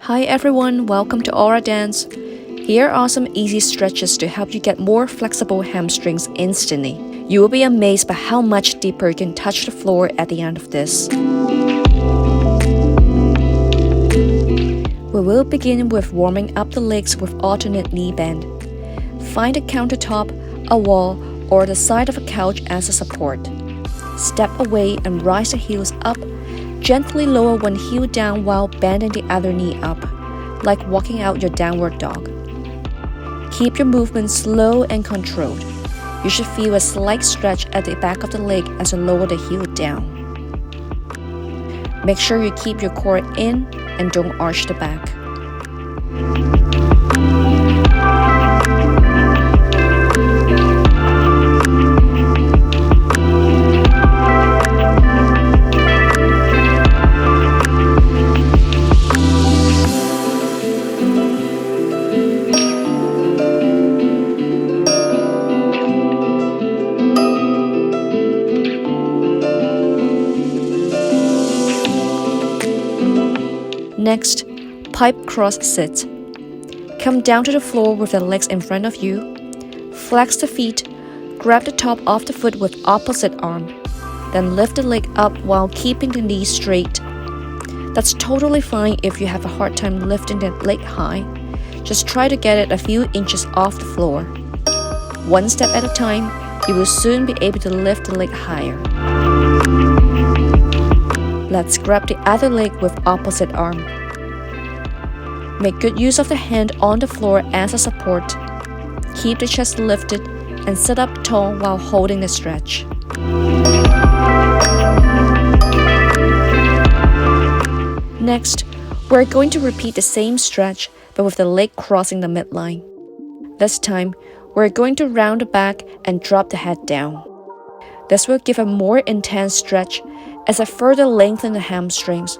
Hi everyone, welcome to Aura Dance. Here are some easy stretches to help you get more flexible hamstrings instantly. You will be amazed by how much deeper you can touch the floor at the end of this. We will begin with warming up the legs with alternate knee bend. Find a countertop, a wall, or the side of a couch as a support. Step away and rise the heels up. Gently lower one heel down while bending the other knee up, like walking out your downward dog. Keep your movement slow and controlled. You should feel a slight stretch at the back of the leg as you lower the heel down. Make sure you keep your core in and don't arch the back. Next, pipe cross sit. Come down to the floor with the legs in front of you. Flex the feet. Grab the top of the foot with opposite arm. Then lift the leg up while keeping the knee straight. That's totally fine if you have a hard time lifting the leg high. Just try to get it a few inches off the floor. One step at a time, you will soon be able to lift the leg higher. Let's grab the other leg with opposite arm. Make good use of the hand on the floor as a support. Keep the chest lifted and sit up tall while holding the stretch. Next, we're going to repeat the same stretch but with the leg crossing the midline. This time, we're going to round the back and drop the head down. This will give a more intense stretch as I further lengthen the hamstrings.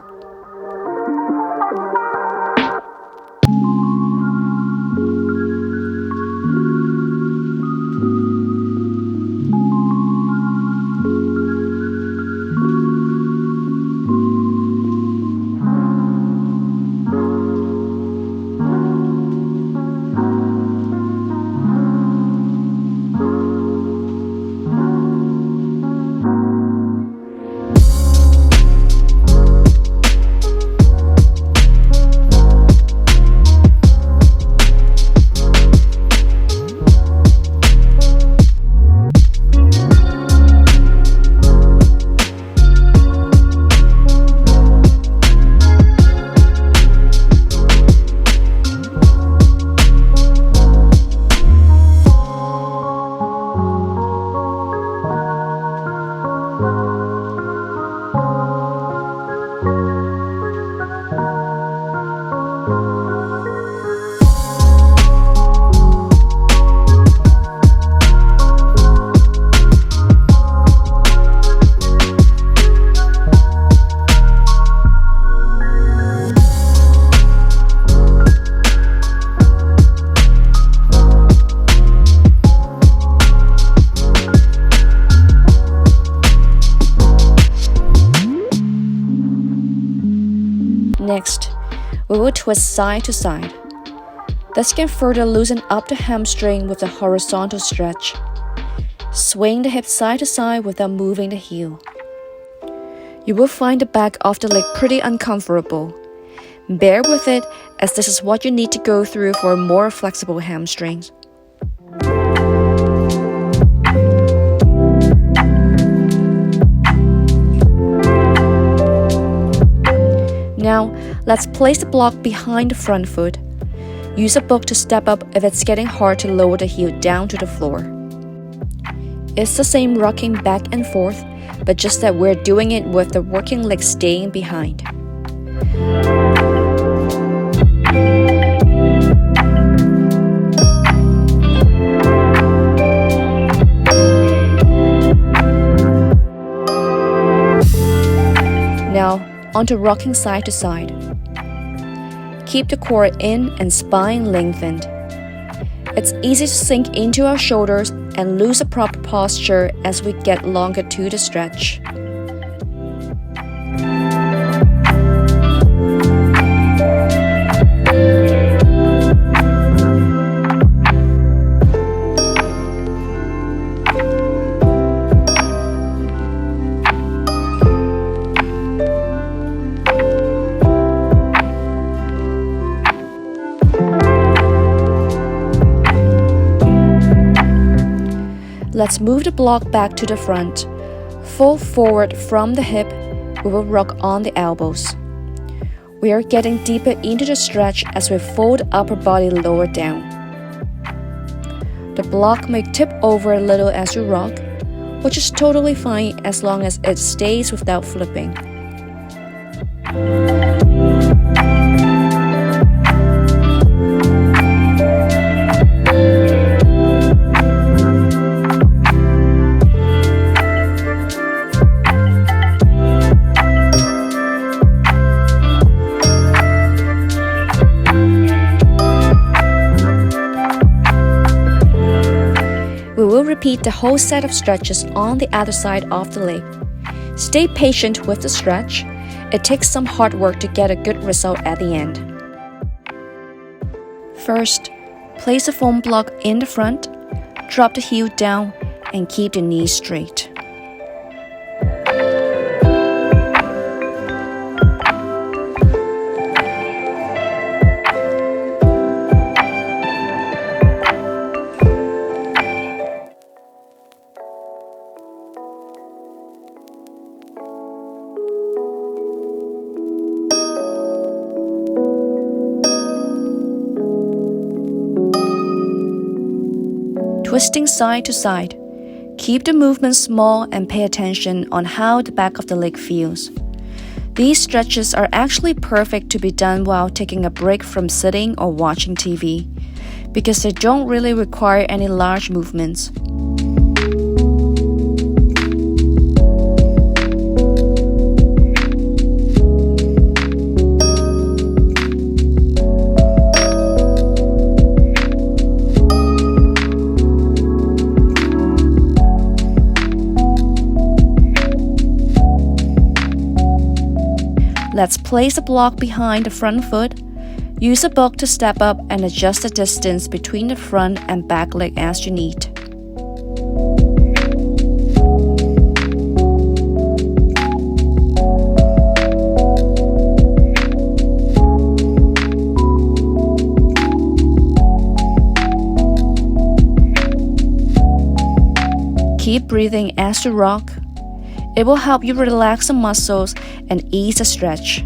Next, we will twist side to side. This can further loosen up the hamstring with a horizontal stretch. Swing the hips side to side without moving the heel. You will find the back of the leg pretty uncomfortable. Bear with it, as this is what you need to go through for more flexible hamstrings. Now, let's place the block behind the front foot. Use a book to step up if it's getting hard to lower the heel down to the floor. It's the same rocking back and forth, but just that we're doing it with the working leg staying behind. Now, onto rocking side to side. Keep the core in and spine lengthened. It's easy to sink into our shoulders and lose a proper posture as we get longer to the stretch. Let's move the block back to the front. Fold forward from the hip. We will rock on the elbows. We are getting deeper into the stretch as we fold upper body lower down. The block may tip over a little as you rock, which is totally fine as long as it stays without flipping. We will repeat the whole set of stretches on the other side of the leg. Stay patient with the stretch. It takes some hard work to get a good result at the end. First, place a foam block in the front, drop the heel down, and keep the knees straight. Twisting side to side. Keep the movement small and pay attention on how the back of the leg feels. These stretches are actually perfect to be done while taking a break from sitting or watching TV, because they don't really require any large movements. Let's place a block behind the front foot. Use a book to step up and adjust the distance between the front and back leg as you need. Keep breathing as you rock. It will help you relax the muscles and ease the stretch.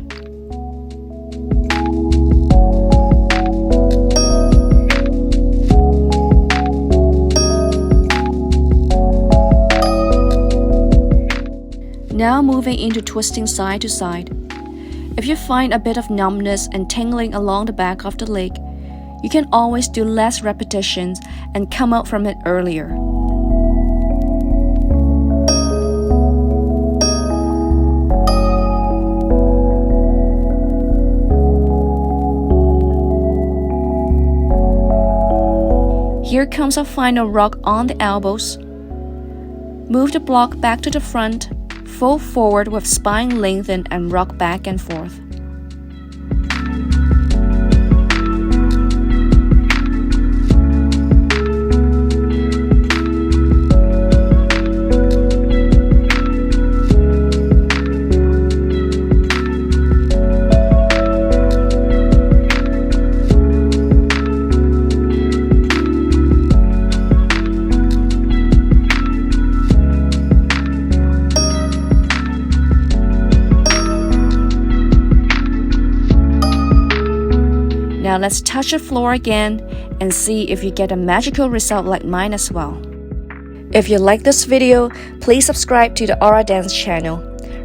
Now moving into twisting side to side. If you find a bit of numbness and tingling along the back of the leg, you can always do less repetitions and come out from it earlier. Here comes a final rock on the elbows. Move the block back to the front, fold forward with spine lengthened and rock back and forth. Now let's touch the floor again and see if you get a magical result like mine as well. If you like this video, please subscribe to the Aura Dance channel.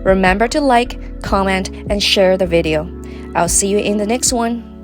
Remember to like, comment, and share the video. I'll see you in the next one.